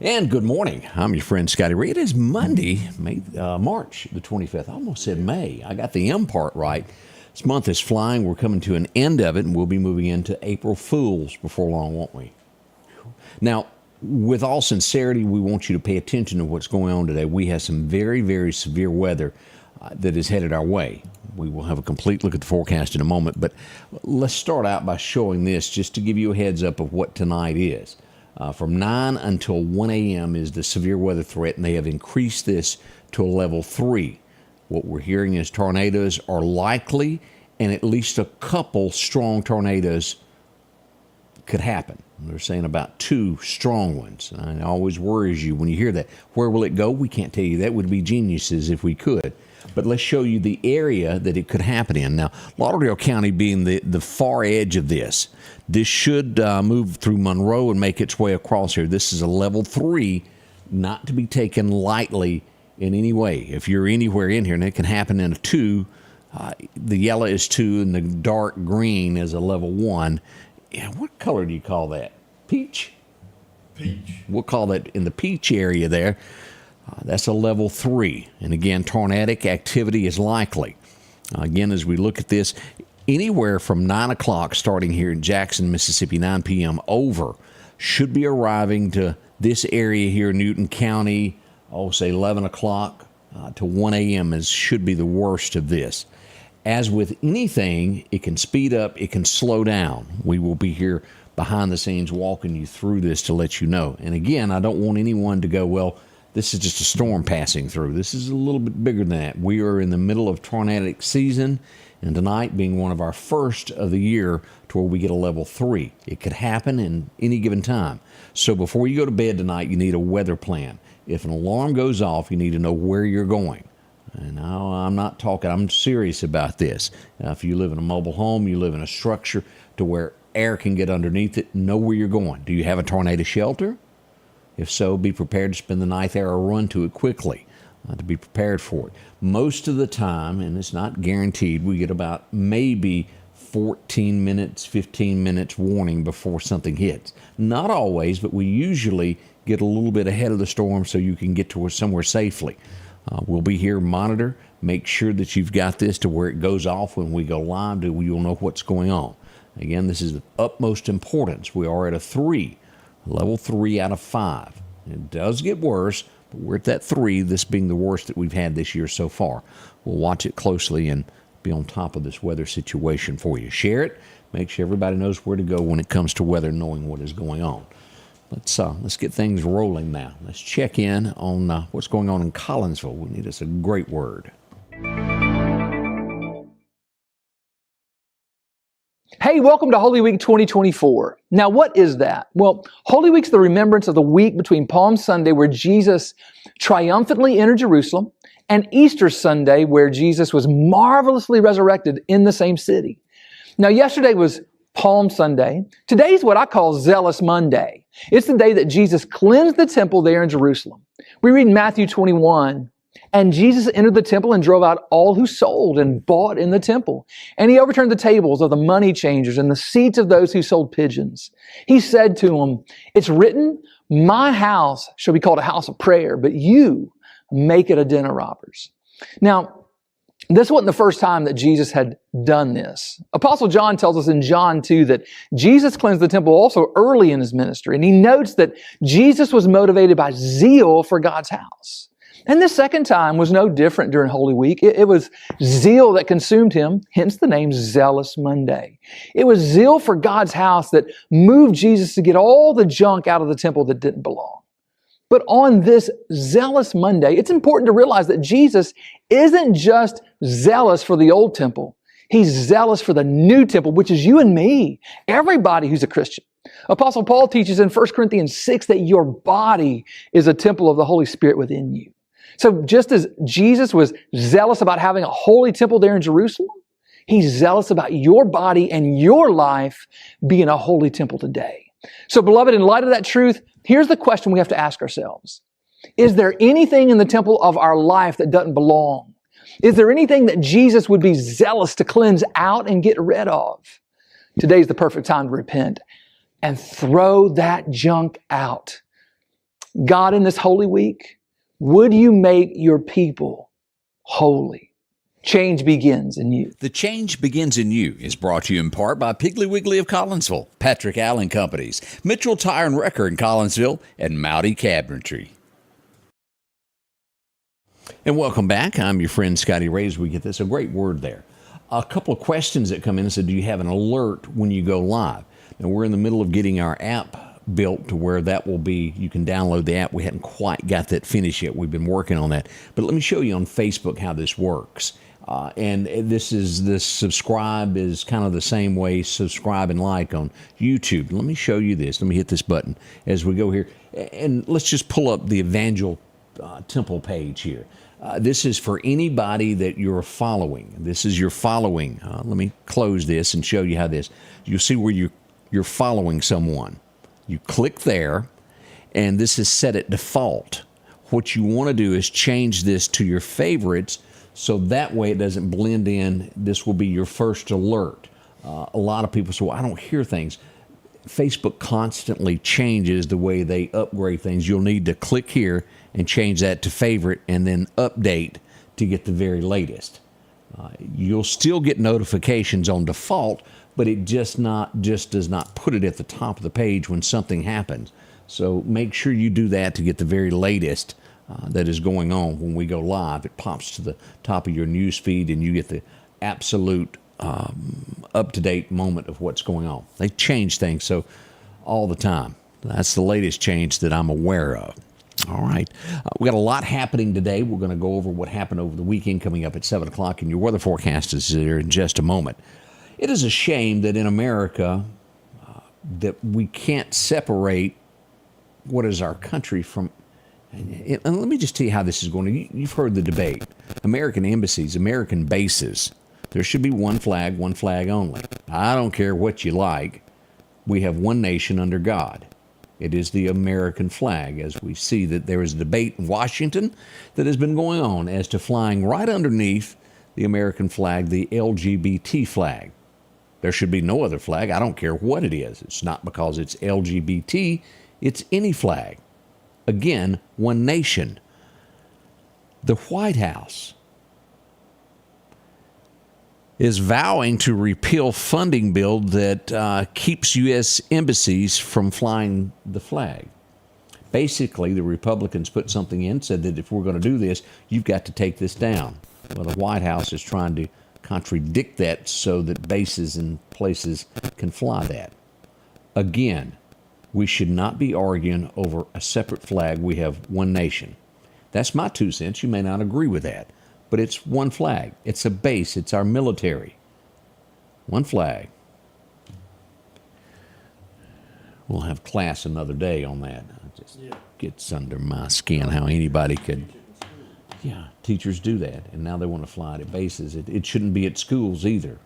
And good morning. I'm your friend Scotty Ray. It is Monday, March the 25th. I almost said May. I got the M part right. This month is flying. We're coming to an end of it, and we'll be moving into April Fools before long, won't we? Now, with all sincerity, we want you to pay attention to what's going on today. We have some very, very severe weather that is headed our way. We will have a complete look at the forecast in a moment, but let's start out by showing this just to give you a heads up of what tonight is. From 9 until 1 a.m. is the severe weather threat, and they have increased this to a level 3. What we're hearing is tornadoes are likely, and at least a couple strong tornadoes could happen. They're saying about 2 strong ones. And it always worries you when you hear that. Where will it go? We can't tell you. That would be geniuses if we could. But let's show you the area that it could happen in. Now, Lauderdale County being the far edge of this, this should move through Monroe and make its way across here. This is a level 3, not to be taken lightly in any way. If you're anywhere in here, and it can happen in a 2, the yellow is 2 and the dark green is a level 1. Yeah, what color do you call that? Peach? Peach. We'll call that in the peach area there. That's a level 3. And again, tornadic activity is likely. Again, as we look at this, anywhere from 9 o'clock starting here in Jackson, Mississippi, 9 p.m. over, should be arriving to this area here in Newton County, say 11 o'clock to 1 a.m. should be the worst of this. As with anything, it can speed up, it can slow down. We will be here behind the scenes walking you through this to let you know. And again, I don't want anyone to go, well, this is just a storm passing through. This is a little bit bigger than that. We are in the middle of tornadic season, and tonight being one of our first of the year to where we get a level 3. It could happen in any given time. So before you go to bed tonight, you need a weather plan. If an alarm goes off, you need to know where you're going. And now I'm not talking, I'm serious about this. If you live in a mobile home, you live in a structure to where air can get underneath it, know where you're going. Do you have a tornado shelter? If so, be prepared to spend the night there or run to it quickly to be prepared for it. Most of the time, and it's not guaranteed, we get about maybe 14 minutes, 15 minutes warning before something hits. Not always, but we usually get a little bit ahead of the storm so you can get to somewhere safely. We'll be here, monitor, make sure that you've got this to where it goes off when we go live, you'll know what's going on. Again, this is of utmost importance. We are at a 3. Level 3 out of 5. It does get worse, but we're at that 3, this being the worst that we've had this year so far. We'll watch it closely and be on top of this weather situation for you. Share it. Make sure everybody knows where to go when it comes to weather, knowing what is going on. Let's get things rolling now. Let's check in on what's going on in Collinsville. We need us a great word. Hey, welcome to Holy Week 2024. Now, what is that? Well, Holy Week's the remembrance of the week between Palm Sunday, where Jesus triumphantly entered Jerusalem, and Easter Sunday, where Jesus was marvelously resurrected in the same city. Now, yesterday was Palm Sunday. Today's what I call Zealous Monday. It's the day that Jesus cleansed the temple there in Jerusalem. We read in Matthew 21, and Jesus entered the temple and drove out all who sold and bought in the temple. And he overturned the tables of the money changers and the seats of those who sold pigeons. He said to them, "It's written, my house shall be called a house of prayer, but you make it a den of robbers." Now, this wasn't the first time that Jesus had done this. Apostle John tells us in John 2 that Jesus cleansed the temple also early in his ministry. And he notes that Jesus was motivated by zeal for God's house. And this second time was no different during Holy Week. It was zeal that consumed him, hence the name Zealous Monday. It was zeal for God's house that moved Jesus to get all the junk out of the temple that didn't belong. But on this Zealous Monday, it's important to realize that Jesus isn't just zealous for the old temple. He's zealous for the new temple, which is you and me, everybody who's a Christian. Apostle Paul teaches in 1 Corinthians 6 that your body is a temple of the Holy Spirit within you. So just as Jesus was zealous about having a holy temple there in Jerusalem, he's zealous about your body and your life being a holy temple today. So beloved, in light of that truth, here's the question we have to ask ourselves. Is there anything in the temple of our life that doesn't belong? Is there anything that Jesus would be zealous to cleanse out and get rid of? Today's the perfect time to repent and throw that junk out. God, in this Holy Week, would you make your people holy? Change begins in you. The Change Begins in You is brought to you in part by Piggly Wiggly of Collinsville, Patrick Allen Companies, Mitchell Tire and Wrecker in Collinsville, and Mowdy Cabinetry. And welcome back. I'm your friend Scotty Ray. As we get this, a great word there. A couple of questions that come in and said, do you have an alert when you go live? Now, we're in the middle of getting our app built to where that will be, you can download the app. We hadn't quite got that finished yet. We've been working on that. But let me show you on Facebook how this works. And this subscribe is kind of the same way subscribe and like on YouTube. Let me show you this. Let me hit this button as we go here. And let's just pull up the Evangel Temple page here. This is for anybody that you're following. This is your following. Let me close this and show you how this. You'll see where you're following someone. You click there, and this is set at default. What you want to do is change this to your favorites, so that way it doesn't blend in. This will be your first alert. A lot of people say, well, I don't hear things. Facebook constantly changes the way they upgrade things. You'll need to click here and change that to favorite and then update to get the very latest. You'll still get notifications on default, but it just does not put it at the top of the page when something happens. So make sure you do that to get the very latest that is going on when we go live. It pops to the top of your news feed, and you get the absolute up-to-date moment of what's going on. They change things so all the time. That's the latest change that I'm aware of. All right. We got a lot happening today. We're going to go over what happened over the weekend coming up at 7 o'clock, and your weather forecast is there in just a moment. It is a shame that in America that we can't separate what is our country from. And let me just tell you how this is going. You've heard the debate. American embassies, American bases. There should be one flag only. I don't care what you like. We have one nation under God. It is the American flag, as we see that there is a debate in Washington that has been going on as to flying right underneath the American flag, the LGBT flag. There should be no other flag. I don't care what it is. It's not because it's LGBT. It's any flag. Again, one nation. The White House is vowing to repeal funding bill that keeps U.S. embassies from flying the flag. Basically, the Republicans put something in, said that if we're going to do this, you've got to take this down. Well, the White House is trying to contradict that so that bases and places can fly that. Again, we should not be arguing over a separate flag. We have one nation. That's my 2 cents. You may not agree with that. But it's one flag. It's a base. It's our military. One flag. We'll have class another day on that. It just gets under my skin how anybody could. Yeah, teachers do that, and now they want to fly it at bases. It shouldn't be at schools either.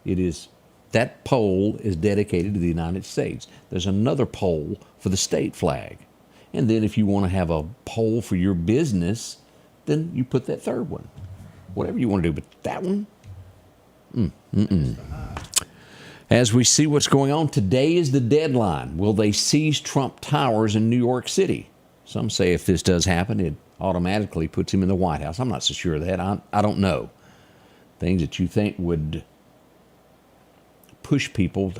It is. That pole is dedicated to the United States. There's another pole for the state flag. And then if you want to have a pole for your business, then you put that third one. Whatever you want to do, but that one? As we see what's going on, today is the deadline. Will they seize Trump Towers in New York City? Some say if this does happen, it automatically puts him in the White House. I'm not so sure of that. I don't know. Things that you think would push people.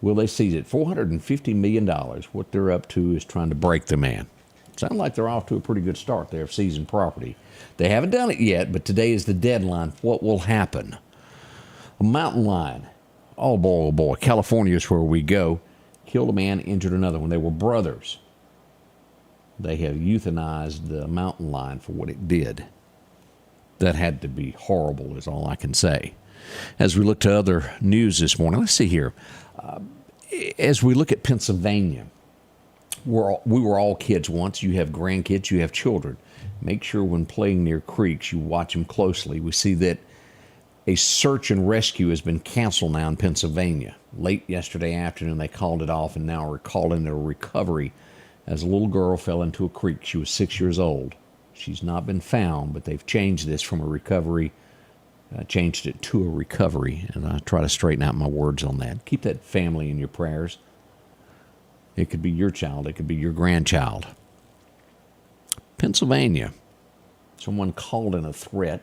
Will they seize it? $450 million. What they're up to is trying to break the man. Sounds like they're off to a pretty good start there of seizing property. They haven't done it yet, but today is the deadline. What will happen? A mountain lion. Oh boy. California is where we go. Killed a man, injured another one. They were brothers. They have euthanized the mountain lion for what it did. That had to be horrible is all I can say. As we look to other news this morning, let's see here. As we look at Pennsylvania, we were all kids once. You have grandkids, you have children. Make sure when playing near creeks, you watch them closely. We see that a search and rescue has been canceled now in Pennsylvania. Late yesterday afternoon, they called it off, and now we're calling it a recovery as a little girl fell into a creek. She was 6 years old. She's not been found, but they've changed this from a recovery, changed it to a recovery, and I try to straighten out my words on that. Keep that family in your prayers. It could be your child. It could be your grandchild. Pennsylvania. Someone called in a threat.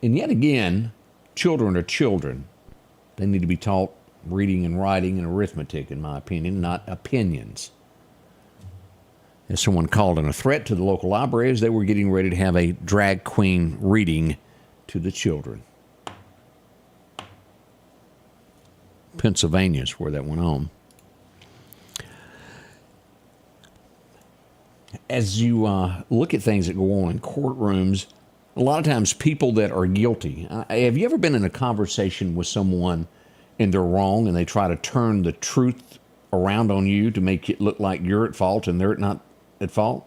And yet again, children are children. They need to be taught reading and writing and arithmetic, in my opinion, not opinions. As someone called in a threat to the local library as they were getting ready to have a drag queen reading to the children. Pennsylvania is where that went on. As you look at things that go on in courtrooms, a lot of times people that are guilty. Have you ever been in a conversation with someone and they're wrong and they try to turn the truth around on you to make it look like you're at fault and they're not at fault?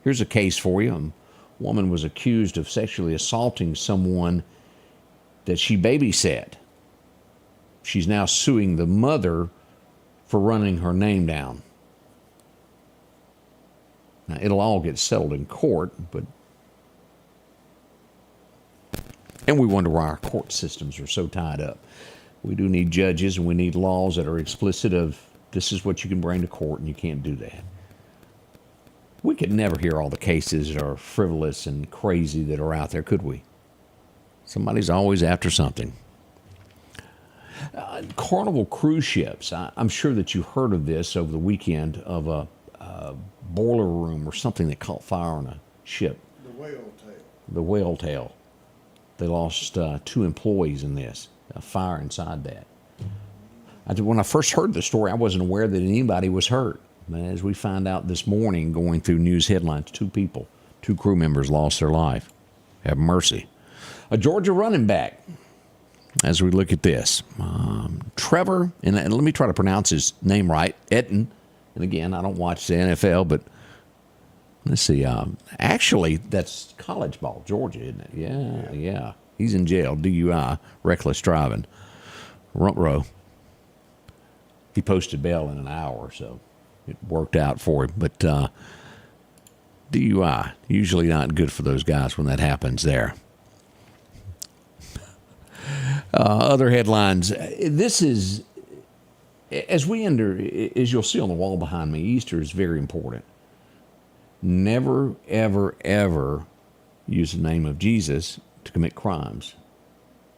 Here's a case for you. A woman was accused of sexually assaulting someone that she babysat. She's now suing the mother for running her name down. Now, it'll all get settled in court, and we wonder why our court systems are so tied up. We do need judges, and we need laws that are explicit of this is what you can bring to court, and you can't do that. We could never hear all the cases that are frivolous and crazy that are out there, could we? Somebody's always after something. Carnival cruise ships. I'm sure that you heard of this over the weekend of a boiler room or something that caught fire on a ship. The Whale Tail. They lost 2 employees in this, a fire inside that. When I first heard the story, I wasn't aware that anybody was hurt. But as we find out this morning, going through news headlines, 2 people, 2 crew members lost their life. Have mercy. A Georgia running back. As we look at this, Trevor, and let me try to pronounce his name right, Etten. And again, I don't watch the NFL, but let's see. Actually, that's college ball, Georgia, isn't it? Yeah. He's in jail, DUI, reckless driving. Front row. He posted bail in an hour, so it worked out for him. But DUI, usually not good for those guys when that happens there. Other headlines. This is, as you'll see on the wall behind me, Easter is very important. Never, ever, ever use the name of Jesus to commit crimes.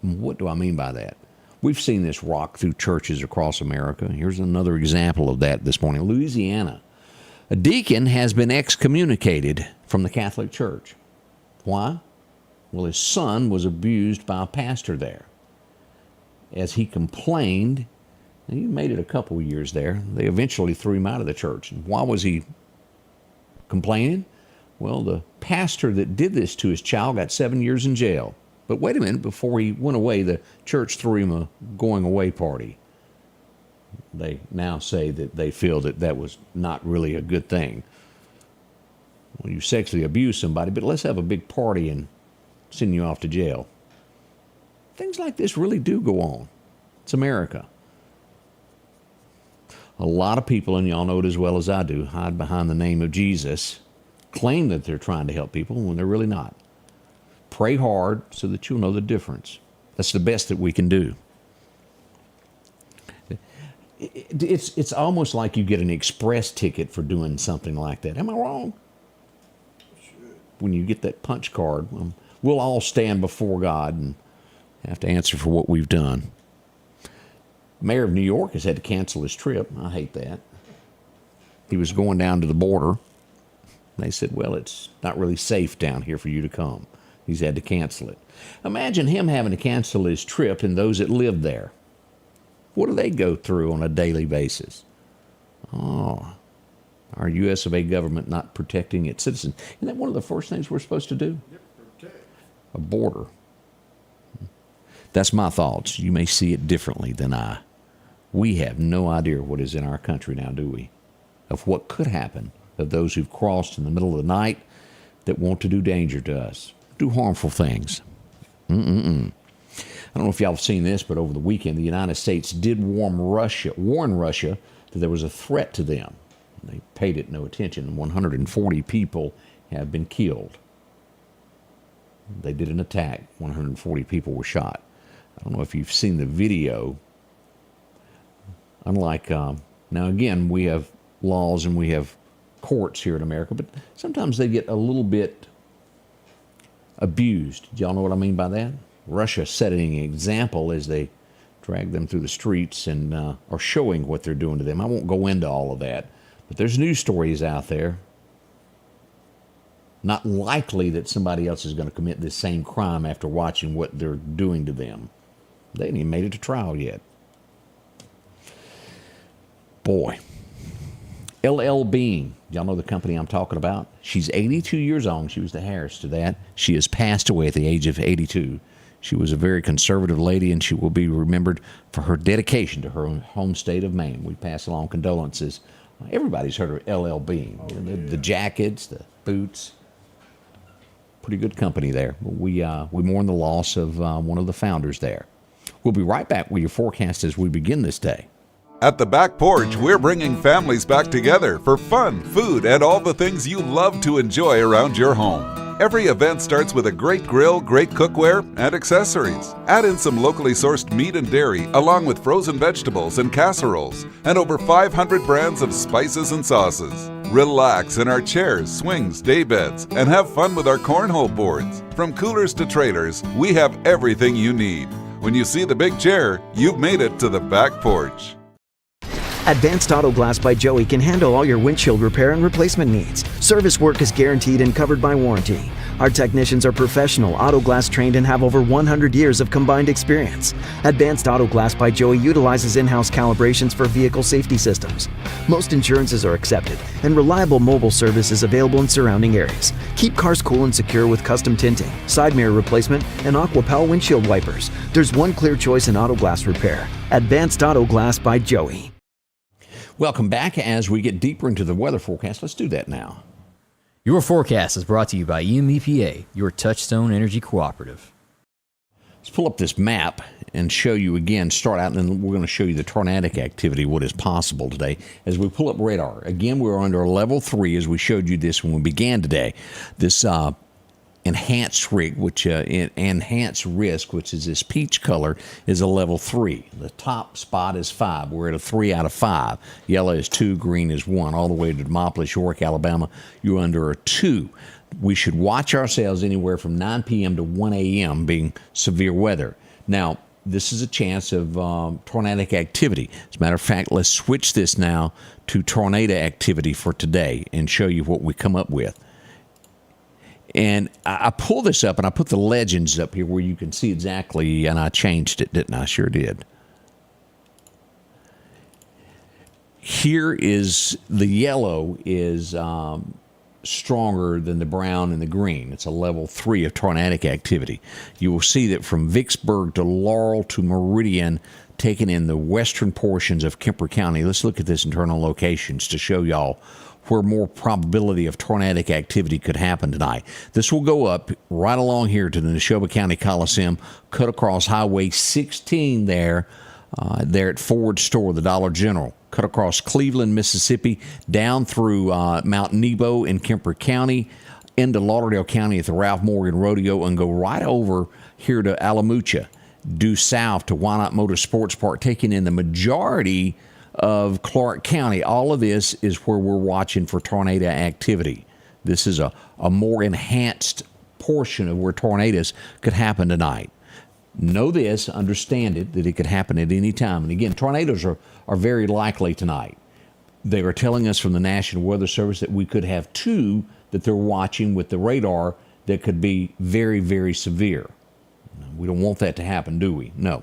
What do I mean by that? We've seen this rock through churches across America. Here's another example of that this morning. Louisiana. A deacon has been excommunicated from the Catholic Church. Why? Well, his son was abused by a pastor there. As he complained, he made it a couple of years there. They eventually threw him out of the church. And why was he complaining? Well, the pastor that did this to his child got 7 years in jail. But wait a minute, before he went away, the church threw him a going away party. They now say that they feel that that was not really a good thing. Well, you sexually abuse somebody, but let's have a big party and send you off to jail. Things like this really do go on. It's America. A lot of people, and y'all know it as well as I do, hide behind the name of Jesus, claim that they're trying to help people when they're really not. Pray hard so that you'll know the difference. That's the best that we can do. It's almost like you get an express ticket for doing something like that. Am I wrong? When you get that punch card, we'll all stand before God and have to answer for what we've done. Mayor of New York has had to cancel his trip. I hate that. He was going down to the border. They said, well, it's not really safe down here for you to come. He's had to cancel it. Imagine him having to cancel his trip and those that live there. What do they go through on a daily basis? Oh, our U.S. of A. government not protecting its citizens. Isn't that one of the first things we're supposed to do? Yep, protect. A border. That's my thoughts. You may see it differently than I. We have no idea what is in our country now, do we? Of what could happen, of those who've crossed in the middle of the night that want to do danger to us, do harmful things. I don't know if y'all have seen this, but over the weekend, the United States did warn Russia that there was a threat to them. They paid it no attention. 140 people have been killed. They did an attack. 140 people were shot. I don't know if you've seen the video. Unlike Now, again, we have laws and we have courts here in America, but sometimes they get a little bit abused. Do y'all know what I mean by that? Russia setting an example as they drag them through the streets and are showing what they're doing to them. I won't go into all of that, but there's news stories out there. Not likely that somebody else is going to commit this same crime after watching what they're doing to them. They ain't even made it to trial yet. Boy. LL Bean, y'all know the company I'm talking about? She's 82 years old. She was the heiress to that. She has passed away at the age of 82. She was a very conservative lady, and she will be remembered for her dedication to her home state of Maine. We pass along condolences. Everybody's heard of LL Bean. The jackets, the boots. Pretty good company there. We mourn the loss of one of the founders there. We'll be right back with your forecast as we begin this day. At the Back Porch, we're bringing families back together for fun, food, and all the things you love to enjoy around your home. Every event starts with a great grill, great cookware, and accessories. Add in some locally sourced meat and dairy, along with frozen vegetables and casseroles, and over 500 brands of spices and sauces. Relax in our chairs, swings, day beds, and have fun with our cornhole boards. From coolers to trailers, we have everything you need. When you see the big chair, you've made it to the Back Porch. Advanced Auto Glass by Joey can handle all your windshield repair and replacement needs. Service work is guaranteed and covered by warranty. Our technicians are professional, auto glass trained, and have over 100 years of combined experience. Advanced Auto Glass by Joey utilizes in-house calibrations for vehicle safety systems. Most insurances are accepted, and reliable mobile service is available in surrounding areas. Keep cars cool and secure with custom tinting, side mirror replacement, and AquaPal windshield wipers. There's one clear choice in auto glass repair. Advanced Auto Glass by Joey. Welcome back. As we get deeper into the weather forecast, let's do that now. Your forecast is brought to you by EMEPA, your Touchstone Energy Cooperative. Let's pull up this map and show you again, start out, and then we're going to show you the tornadic activity, what is possible today. As we pull up radar, again, we're under a level 3 as we showed you this when we began today. This enhanced risk, which is this peach color, is a level 3. The top spot is 5. We're at a 3 out of 5. Yellow is 2, green is 1. All the way to Demopolis, York, Alabama, you're under a 2. We should watch ourselves anywhere from 9 p.m. to 1 a.m. being severe weather. Now, this is a chance of tornadic activity. As a matter of fact, let's switch this now to tornado activity for today and show you what we come up with. And I pull this up, and I put the legends up here where you can see exactly, and I changed it, didn't I? Sure did. Here is the yellow is stronger than the brown and the green. It's a level 3 of tornadic activity. You will see that from Vicksburg to Laurel to Meridian, taken in the western portions of Kemper County. Let's look at this internal locations to show y'all where more probability of tornadic activity could happen tonight. This will go up right along here to the Neshoba County Coliseum, cut across Highway 16 there at Ford Store, the Dollar General, cut across Cleveland, Mississippi, down through Mount Nebo in Kemper County, into Lauderdale County at the Ralph Morgan Rodeo, and go right over here to Alamucha, due south to Wynot Motor Sports Park, taking in the majority of Clark County. All of this is where we're watching for tornado activity. This is a more enhanced portion of where tornadoes could happen tonight. Know this, understand it, that it could happen at any time. And again, tornadoes are very likely tonight. They are telling us from the National Weather Service that we could have 2 that they're watching with the radar that could be very, very severe. We don't want that to happen, do we? No.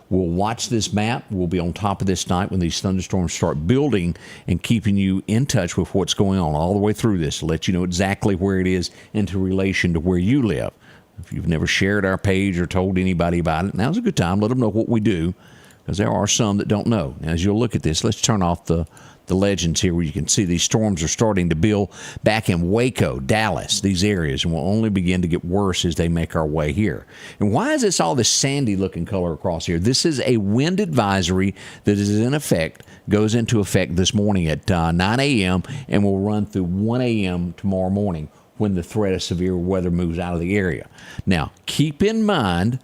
We'll watch this map. We'll be on top of this tonight when these thunderstorms start building and keeping you in touch with what's going on all the way through this to let you know exactly where it is into relation to where you live. If you've never shared our page or told anybody about it, now's a good time. Let them know what we do, because there are some that don't know. Now, as you'll look at this, let's turn off the legends here where you can see these storms are starting to build back in Waco, Dallas, these areas, and will only begin to get worse as they make our way here. And why is this all this sandy looking color across here? This is a wind advisory that is in effect, goes into effect this morning at 9 a.m. and will run through 1 a.m. tomorrow morning when the threat of severe weather moves out of the area. Now, keep in mind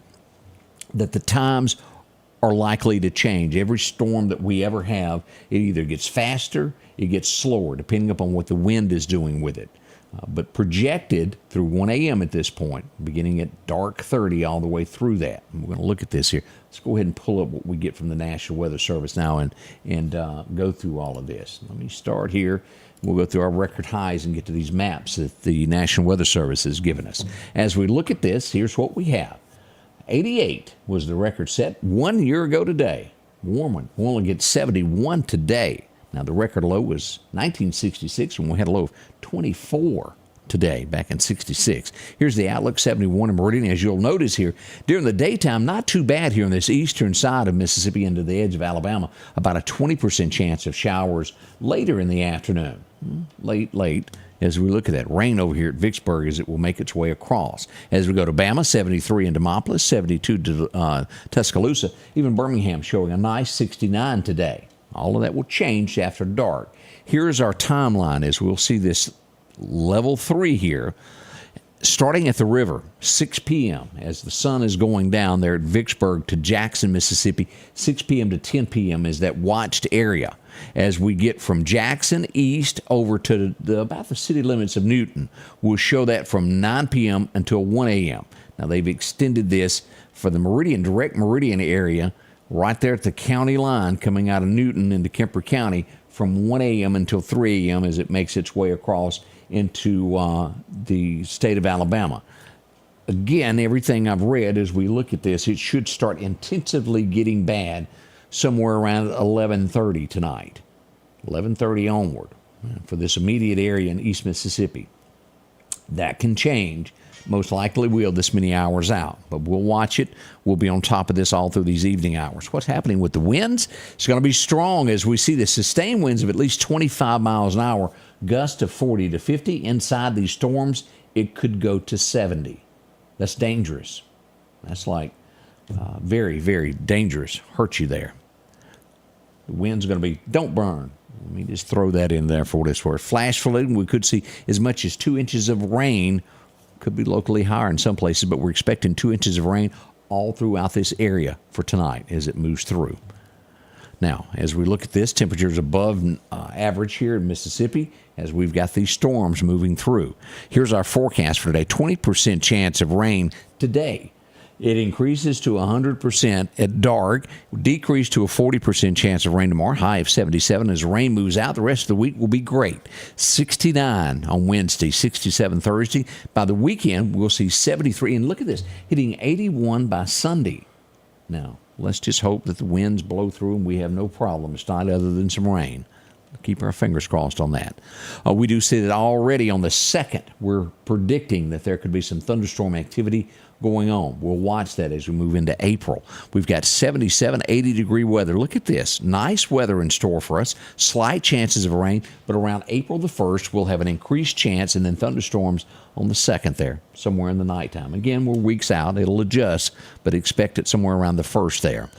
that the times are likely to change. Every storm that we ever have, it either gets faster, it gets slower, depending upon what the wind is doing with it. But projected through 1 a.m. at this point, beginning at dark 30 all the way through that. And we're going to look at this here. Let's go ahead and pull up what we get from the National Weather Service now and go through all of this. Let me start here. We'll go through our record highs and get to these maps that the National Weather Service has given us. As we look at this, here's what we have. 88 was the record set 1 year ago today. Warm one. We'll only get 71 today. Now, the record low was 1966, and we had a low of 24 today, back in 66. Here's the outlook, 71 in Meridian. As you'll notice here, during the daytime, not too bad here on this eastern side of Mississippi into the edge of Alabama. About a 20% chance of showers later in the afternoon. Late. As we look at that rain over here at Vicksburg as it will make its way across. As we go to Bama, 73 in Demopolis, 72 to Tuscaloosa. Even Birmingham showing a nice 69 today. All of that will change after dark. Here's our timeline as we'll see this level 3 here. Starting at the river, 6 p.m. as the sun is going down there at Vicksburg to Jackson, Mississippi. 6 p.m. to 10 p.m. is that watched area. As we get from Jackson east over to about the city limits of Newton, we'll show that from 9 p.m. until 1 a.m. Now, they've extended this for the direct Meridian area, right there at the county line coming out of Newton into Kemper County from 1 a.m. until 3 a.m. as it makes its way across into the state of Alabama. Again, everything I've read as we look at this, it should start intensively getting bad somewhere around 11:30 tonight, 11:30 onward for this immediate area in East Mississippi. That can change. Most likely will this many hours out, but we'll watch it. We'll be on top of this all through these evening hours. What's happening with the winds? It's going to be strong as we see the sustained winds of at least 25 miles an hour, gusts of 40 to 50. Inside these storms, it could go to 70. That's dangerous. That's like very, very dangerous. Hurt you there. The wind's going to be, don't burn. Let me just throw that in there for what it's worth. Flash flooding, we could see as much as 2 inches of rain. Could be locally higher in some places, but we're expecting 2 inches of rain all throughout this area for tonight as it moves through. Now, as we look at this, temperatures above average here in Mississippi as we've got these storms moving through. Here's our forecast for today. 20% chance of rain today. It increases to 100% at dark, decrease to a 40% chance of rain tomorrow, high of 77. As rain moves out, the rest of the week will be great. 69 on Wednesday, 67 Thursday. By the weekend, we'll see 73. And look at this, hitting 81 by Sunday. Now, let's just hope that the winds blow through and we have no problems tonight other than some rain. Keep our fingers crossed on that. We do see that already on the 2nd, we're predicting that there could be some thunderstorm activity going on. We'll watch that as we move into April. We've got 77, 80-degree weather. Look at this. Nice weather in store for us. Slight chances of rain, but around April the 1st, we'll have an increased chance and then thunderstorms on the 2nd there, somewhere in the nighttime. Again, we're weeks out. It'll adjust, but expect it somewhere around the 1st there.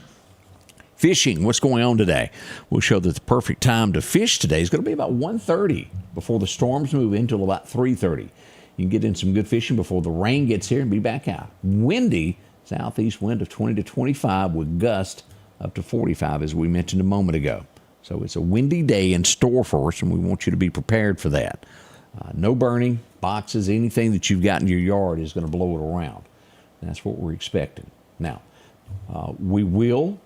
Fishing, what's going on today? We'll show that the perfect time to fish today is going to be about 1:30 before the storms move in until about 3:30. You can get in some good fishing before the rain gets here and be back out. Windy, southeast wind of 20 to 25 with gusts up to 45, as we mentioned a moment ago. So it's a windy day in store for us, and we want you to be prepared for that. No burning, boxes, anything that you've got in your yard is going to blow it around. That's what we're expecting. Now, we will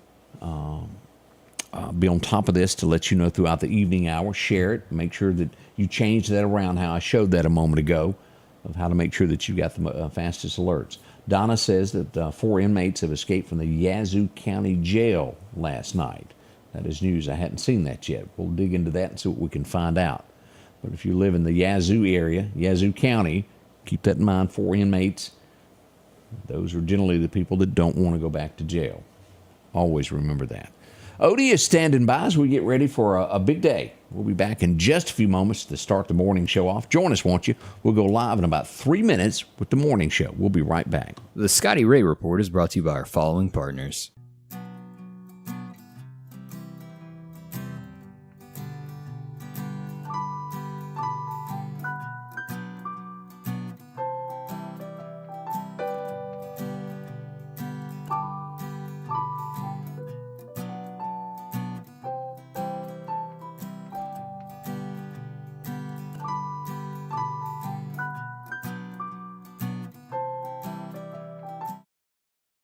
be on top of this to let you know throughout the evening hour. Share it. Make sure that you change that around how I showed that a moment ago of how to make sure that you got the fastest alerts. Donna says that 4 inmates have escaped from the Yazoo County Jail last night. That is news. I hadn't seen that yet. We'll dig into that and see what we can find out. But if you live in the Yazoo area, Yazoo County, keep that in mind. 4 inmates. Those are generally the people that don't want to go back to jail. Always remember that. Odie is standing by as we get ready for a big day. We'll be back in just a few moments to start the morning show off. Join us, won't you? We'll go live in about 3 minutes with the morning show. We'll be right back. The Scotty Ray Report is brought to you by our following partners.